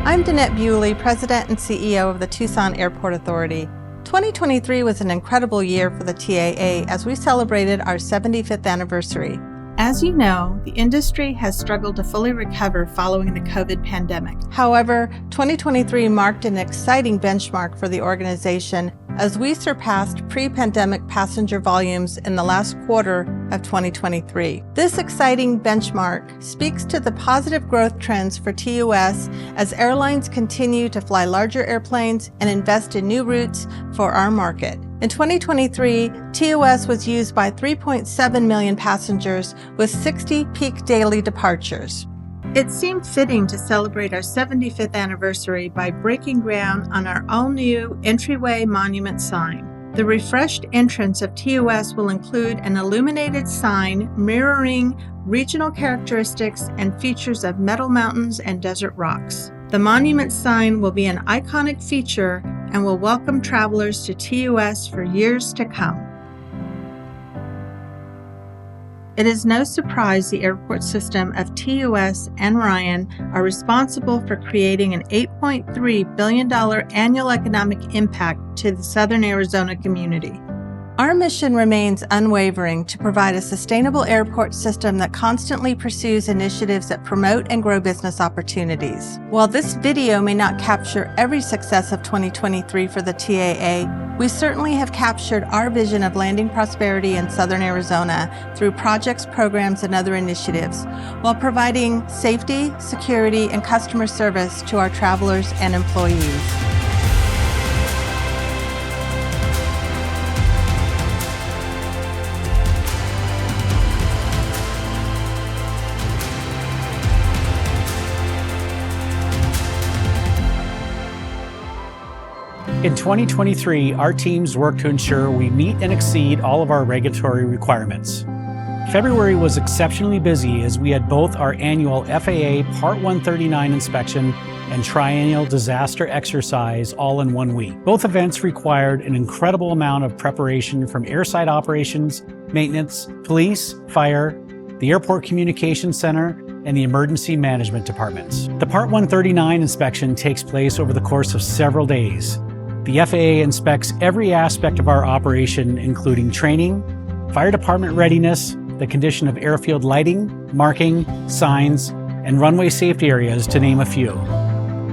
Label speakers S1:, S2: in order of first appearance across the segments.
S1: I'm Danette Bewley, President and CEO of the Tucson Airport Authority. 2023 was an incredible year for the TAA as we celebrated our 75th anniversary. As you know, the industry has struggled to fully recover following the COVID pandemic. However, 2023 marked an exciting benchmark for the organization as we surpassed pre-pandemic passenger volumes in the last quarter of 2023. This exciting benchmark speaks to the positive growth trends for TUS as airlines continue to fly larger airplanes and invest in new routes for our market. In 2023, TUS was used by 3.7 million passengers with 60 peak daily departures. It seemed fitting to celebrate our 75th anniversary by breaking ground on our all-new entryway monument sign. The refreshed entrance of TUS will include an illuminated sign mirroring regional characteristics and features of metal mountains and desert rocks. The monument sign will be an iconic feature and will welcome travelers to TUS for years to come. It is no surprise the airport system of TUS and Ryan are responsible for creating an $8.3 billion annual economic impact to the Southern Arizona community. Our mission remains unwavering to provide a sustainable airport system that constantly pursues initiatives that promote and grow business opportunities. While this video may not capture every success of 2023 for the TAA, we certainly have captured our vision of landing prosperity in Southern Arizona through projects, programs, and other initiatives, while providing safety, security, and customer service to our travelers and employees.
S2: In 2023, our teams worked to ensure we meet and exceed all of our regulatory requirements. February was exceptionally busy as we had both our annual FAA Part 139 inspection and triennial disaster exercise all in one week. Both events required an incredible amount of preparation from airside operations, maintenance, police, fire, the Airport Communications Center, and the Emergency Management Departments. The Part 139 inspection takes place over the course of several days. The FAA inspects every aspect of our operation, including training, fire department readiness, the condition of airfield lighting, marking, signs, and runway safety areas, to name a few.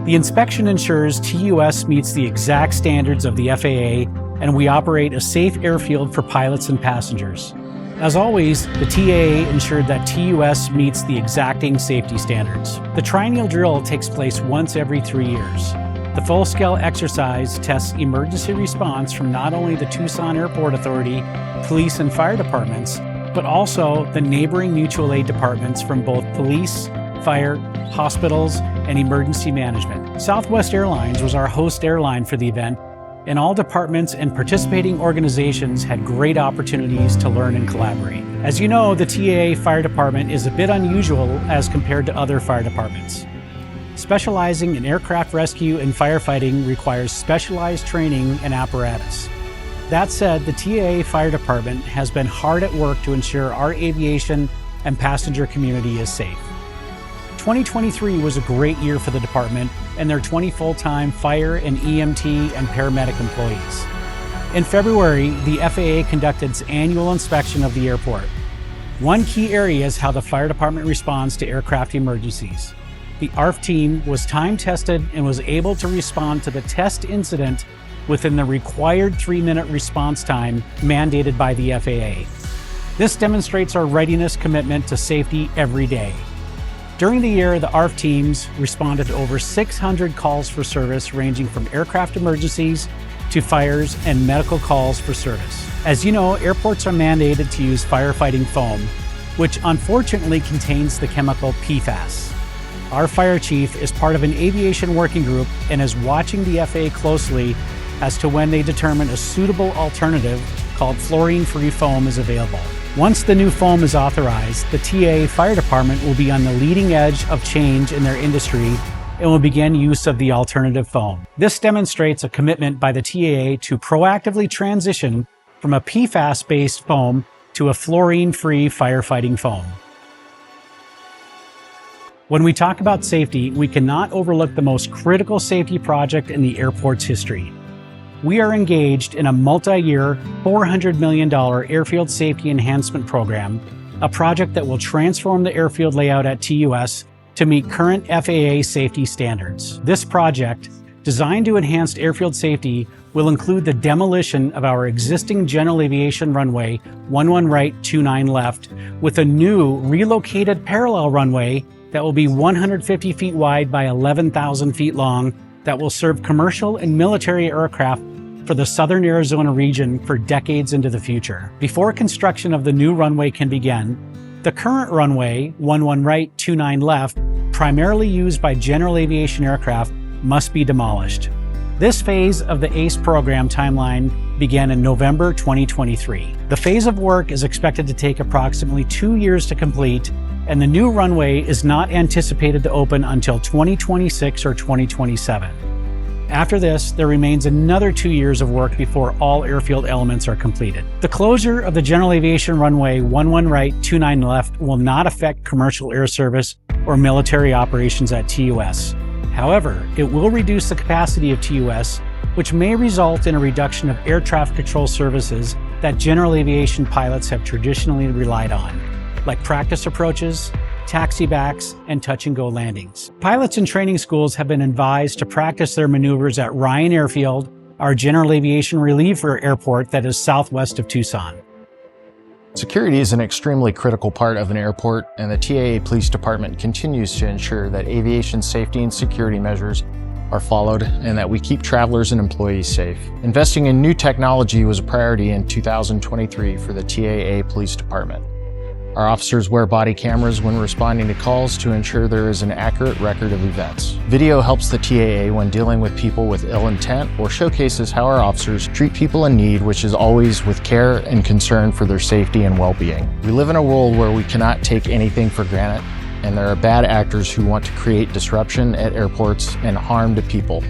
S2: The inspection ensures TUS meets the exact standards of the FAA, and we operate a safe airfield for pilots and passengers. As always, the TAA ensured that TUS meets the exacting safety standards. The triennial drill takes place once every 3 years. The full-scale exercise tests emergency response from not only the Tucson Airport Authority, police and fire departments, but also the neighboring mutual aid departments from both police, fire, hospitals, and emergency management. Southwest Airlines was our host airline for the event, and all departments and participating organizations had great opportunities to learn and collaborate. As you know, the TAA Fire Department is a bit unusual as compared to other fire departments. Specializing in aircraft rescue and firefighting requires specialized training and apparatus. That said, the TAA Fire Department has been hard at work to ensure our aviation and passenger community is safe. 2023 was a great year for the department and their 20 full-time fire and EMT and paramedic employees. In February, the FAA conducted its annual inspection of the airport. One key area is how the fire department responds to aircraft emergencies. The ARF team was time-tested and was able to respond to the test incident within the required 3-minute response time mandated by the FAA. This demonstrates our readiness commitment to safety every day. During the year, the ARF teams responded to over 600 calls for service ranging from aircraft emergencies to fires and medical calls for service. As you know, airports are mandated to use firefighting foam, which unfortunately contains the chemical PFAS. Our fire chief is part of an aviation working group and is watching the FAA closely as to when they determine a suitable alternative called fluorine-free foam is available. Once the new foam is authorized, the TAA Fire Department will be on the leading edge of change in their industry and will begin use of the alternative foam. This demonstrates a commitment by the TAA to proactively transition from a PFAS-based foam to a fluorine-free firefighting foam. When we talk about safety, we cannot overlook the most critical safety project in the airport's history. We are engaged in a multi-year, $400 million airfield safety enhancement program, a project that will transform the airfield layout at TUS to meet current FAA safety standards. This project, designed to enhance airfield safety, will include the demolition of our existing general aviation runway 11 right, 29 left, with a new relocated parallel runway that will be 150 feet wide by 11,000 feet long that will serve commercial and military aircraft for the southern Arizona region for decades into the future. Before construction of the new runway can begin, the current runway, 11 right, 29 left, primarily used by general aviation aircraft, must be demolished. This phase of the ACE program timeline began in November 2023. The phase of work is expected to take approximately 2 years to complete, and the new runway is not anticipated to open until 2026 or 2027. After this, there remains another 2 years of work before all airfield elements are completed. The closure of the general aviation runway 11 right, 29 left will not affect commercial air service or military operations at TUS. However, it will reduce the capacity of TUS, which may result in a reduction of air traffic control services that general aviation pilots have traditionally relied on, like practice approaches, taxibacks, and touch-and-go landings. Pilots in training schools have been advised to practice their maneuvers at Ryan Airfield, our general aviation reliever airport that is southwest of Tucson.
S3: Security is an extremely critical part of an airport, and the TAA Police Department continues to ensure that aviation safety and security measures are followed and that we keep travelers and employees safe. Investing in new technology was a priority in 2023 for the TAA Police Department. Our officers wear body cameras when responding to calls to ensure there is an accurate record of events. Video helps the TAA when dealing with people with ill intent or showcases how our officers treat people in need, which is always with care and concern for their safety and well-being. We live in a world where we cannot take anything for granted, and there are bad actors who want to create disruption at airports and harm to people.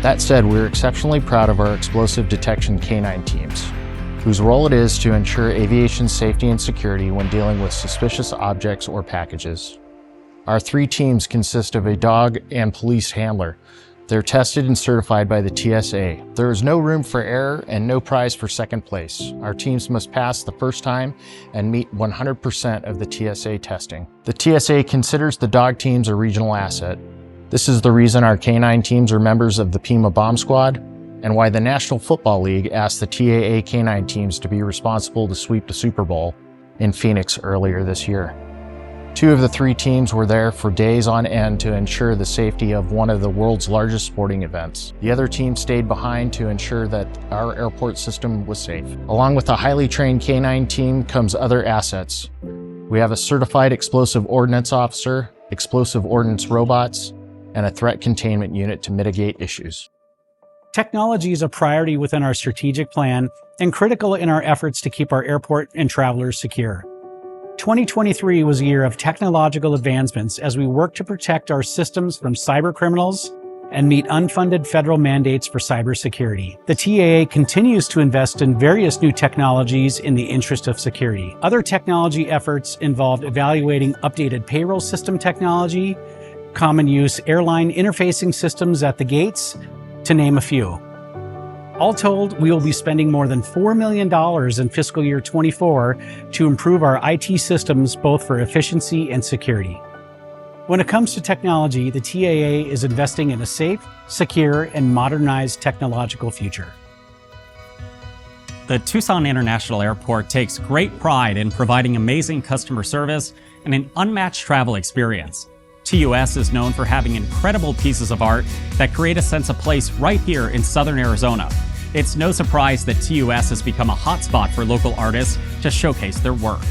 S3: That said, we're exceptionally proud of our explosive detection K-9 teams, whose role it is to ensure aviation safety and security when dealing with suspicious objects or packages. Our 3 teams consist of a dog and police handler. They're tested and certified by the TSA. There is no room for error and no prize for second place. Our teams must pass the first time and meet 100% of the TSA testing. The TSA considers the dog teams a regional asset. This is the reason our K-9 teams are members of the Pima Bomb Squad, and why the National Football League asked the TAA K-9 teams to be responsible to sweep the Super Bowl in Phoenix earlier this year. 2 of the 3 teams were there for days on end to ensure the safety of one of the world's largest sporting events. The other team stayed behind to ensure that our airport system was safe. Along with a highly trained K-9 team comes other assets. We have a certified explosive ordnance officer, explosive ordnance robots, and a threat containment unit to mitigate issues.
S2: Technology is a priority within our strategic plan and critical in our efforts to keep our airport and travelers secure. 2023 was a year of technological advancements as we work to protect our systems from cyber criminals and meet unfunded federal mandates for cybersecurity. The TAA continues to invest in various new technologies in the interest of security. Other technology efforts involved evaluating updated payroll system technology, common use airline interfacing systems at the gates, to name a few. All told, we will be spending more than $4 million in fiscal year 24 to improve our IT systems both for efficiency and security. When it comes to technology, the TAA is investing in a safe, secure, and modernized technological future.
S4: The Tucson International Airport takes great pride in providing amazing customer service and an unmatched travel experience. TUS is known for having incredible pieces of art that create a sense of place right here in southern Arizona. It's no surprise that TUS has become a hotspot for local artists to showcase their work.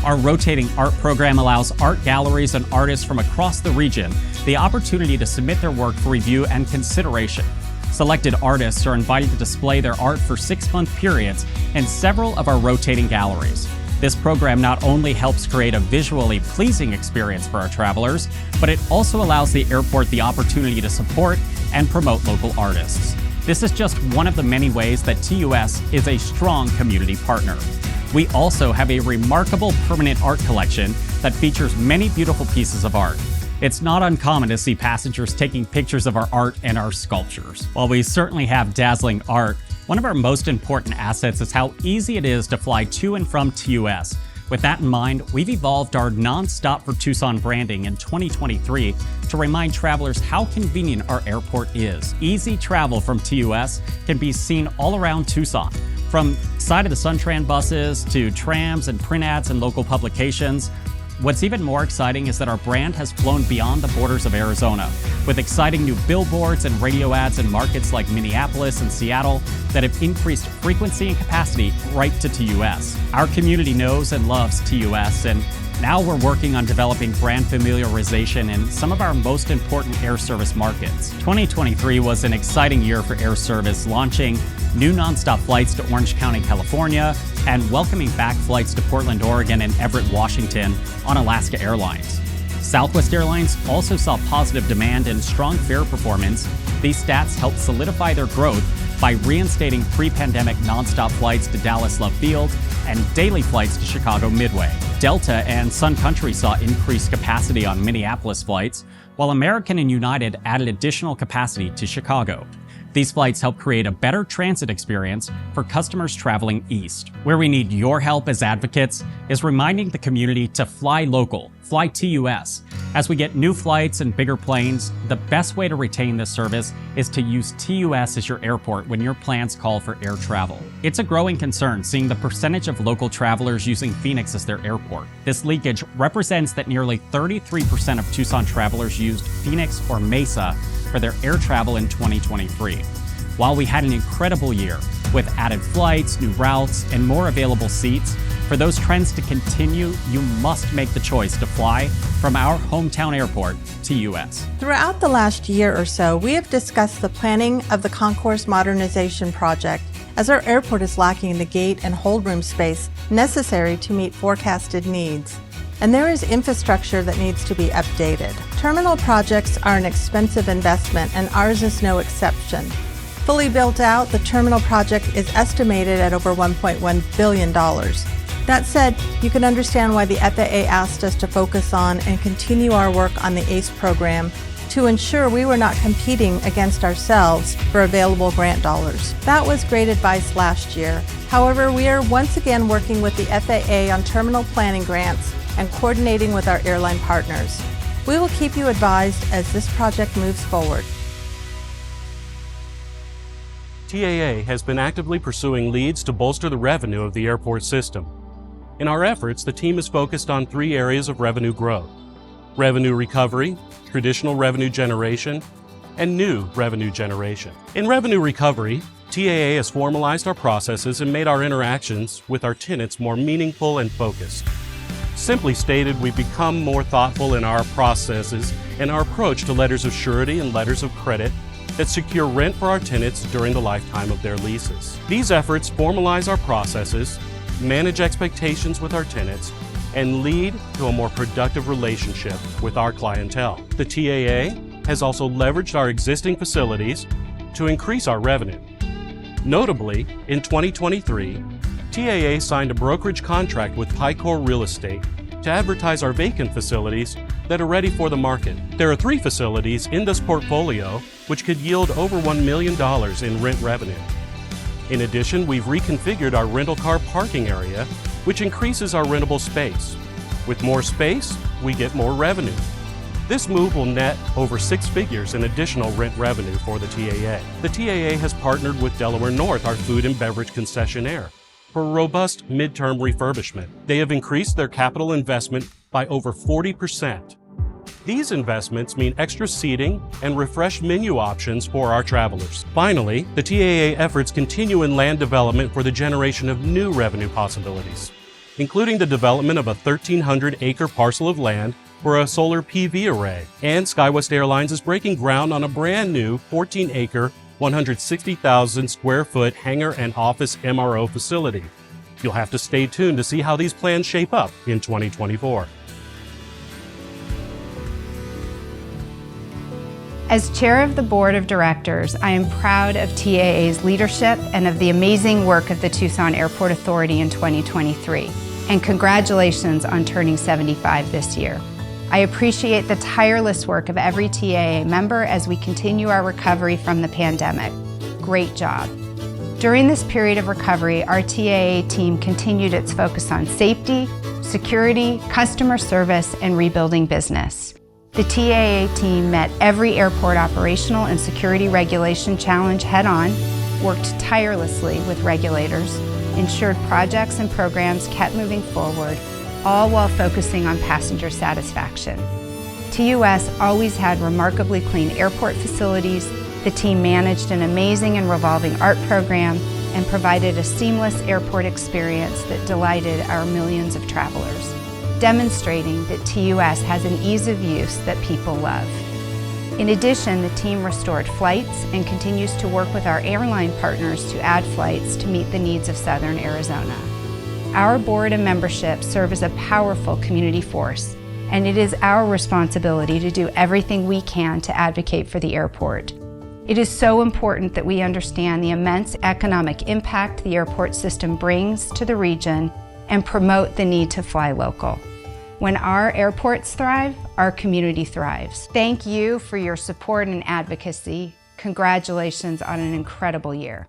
S4: Our rotating art program allows art galleries and artists from across the region the opportunity to submit their work for review and consideration. Selected artists are invited to display their art for 6-month periods in several of our rotating galleries. This program not only helps create a visually pleasing experience for our travelers, but it also allows the airport the opportunity to support and promote local artists. This is just one of the many ways that TUS is a strong community partner. We also have a remarkable permanent art collection that features many beautiful pieces of art. It's not uncommon to see passengers taking pictures of our art and our sculptures. While we certainly have dazzling art, one of our most important assets is how easy it is to fly to and from TUS. With that in mind, we've evolved our Nonstop for Tucson branding in 2023 to remind travelers how convenient our airport is. Easy travel from TUS can be seen all around Tucson, from Side of the Suntran buses to trams and print ads in local publications. What's even more exciting is that our brand has flown beyond the borders of Arizona, with exciting new billboards and radio ads in markets like Minneapolis and Seattle that have increased frequency and capacity right to TUS. Our community knows and loves TUS, and now we're working on developing brand familiarization in some of our most important air service markets. 2023 was an exciting year for air service, launching new nonstop flights to Orange County, California, and welcoming back flights to Portland, Oregon, and Everett, Washington on Alaska Airlines. Southwest Airlines also saw positive demand and strong fare performance. These stats helped solidify their growth by reinstating pre-pandemic nonstop flights to Dallas Love Field and daily flights to Chicago Midway. Delta and Sun Country saw increased capacity on Minneapolis flights, while American and United added additional capacity to Chicago. These flights help create a better transit experience for customers traveling east. Where we need your help as advocates is reminding the community to fly local, fly TUS. As we get new flights and bigger planes, the best way to retain this service is to use TUS as your airport when your plans call for air travel. It's a growing concern seeing the percentage of local travelers using Phoenix as their airport. This leakage represents that nearly 33% of Tucson travelers used Phoenix or Mesa for their air travel in 2023. While we had an incredible year with added flights, new routes, and more available seats, for those trends to continue, you must make the choice to fly from our hometown airport to TUS.
S1: Throughout the last year or so, we have discussed the planning of the concourse modernization project, as our airport is lacking the gate and hold room space necessary to meet forecasted needs. And there is infrastructure that needs to be updated. Terminal projects are an expensive investment, and ours is no exception. Fully built out, the terminal project is estimated at over $1.1 billion. That said, you can understand why the FAA asked us to focus on and continue our work on the ACE program to ensure we were not competing against ourselves for available grant dollars. That was great advice last year. However, we are once again working with the FAA on terminal planning grants and coordinating with our airline partners. We will keep you advised as this project moves forward.
S5: TAA has been actively pursuing leads to bolster the revenue of the airport system. In our efforts, the team is focused on 3 areas of revenue growth: revenue recovery, traditional revenue generation, and new revenue generation. In revenue recovery, TAA has formalized our processes and made our interactions with our tenants more meaningful and focused. Simply stated, we've become more thoughtful in our processes and our approach to letters of surety and letters of credit that secure rent for our tenants during the lifetime of their leases. These efforts formalize our processes, manage expectations with our tenants, and lead to a more productive relationship with our clientele. The TAA has also leveraged our existing facilities to increase our revenue. Notably, in 2023, TAA signed a brokerage contract with Picor Real Estate to advertise our vacant facilities that are ready for the market. There are 3 facilities in this portfolio which could yield over $1 million in rent revenue. In addition, we've reconfigured our rental car parking area, which increases our rentable space. With more space, we get more revenue. This move will net over 6 figures in additional rent revenue for the TAA. The TAA has partnered with Delaware North, our food and beverage concessionaire, for a robust midterm refurbishment. They have increased their capital investment by over 40%. These investments mean extra seating and refreshed menu options for our travelers. Finally, the TAA efforts continue in land development for the generation of new revenue possibilities, including the development of a 1,300-acre parcel of land for a solar PV array. And SkyWest Airlines is breaking ground on a brand new 14-acre, 160,000 square foot hangar and office MRO facility. You'll have to stay tuned to see how these plans shape up in 2024.
S6: As chair of the board of directors, I am proud of TAA's leadership and of the amazing work of the Tucson Airport Authority in 2023. And congratulations on turning 75 this year. I appreciate the tireless work of every TAA member as we continue our recovery from the pandemic. Great job. During this period of recovery, our TAA team continued its focus on safety, security, customer service, and rebuilding business. The TAA team met every airport operational and security regulation challenge head-on, worked tirelessly with regulators, ensured projects and programs kept moving forward, all while focusing on passenger satisfaction. TUS always had remarkably clean airport facilities. The team managed an amazing and revolving art program and provided a seamless airport experience that delighted our millions of travelers, demonstrating that TUS has an ease of use that people love. In addition, the team restored flights and continues to work with our airline partners to add flights to meet the needs of Southern Arizona. Our board and membership serve as a powerful community force, and it is our responsibility to do everything we can to advocate for the airport. It is so important that we understand the immense economic impact the airport system brings to the region and promote the need to fly local. When our airports thrive, our community thrives. Thank you for your support and advocacy. Congratulations on an incredible year.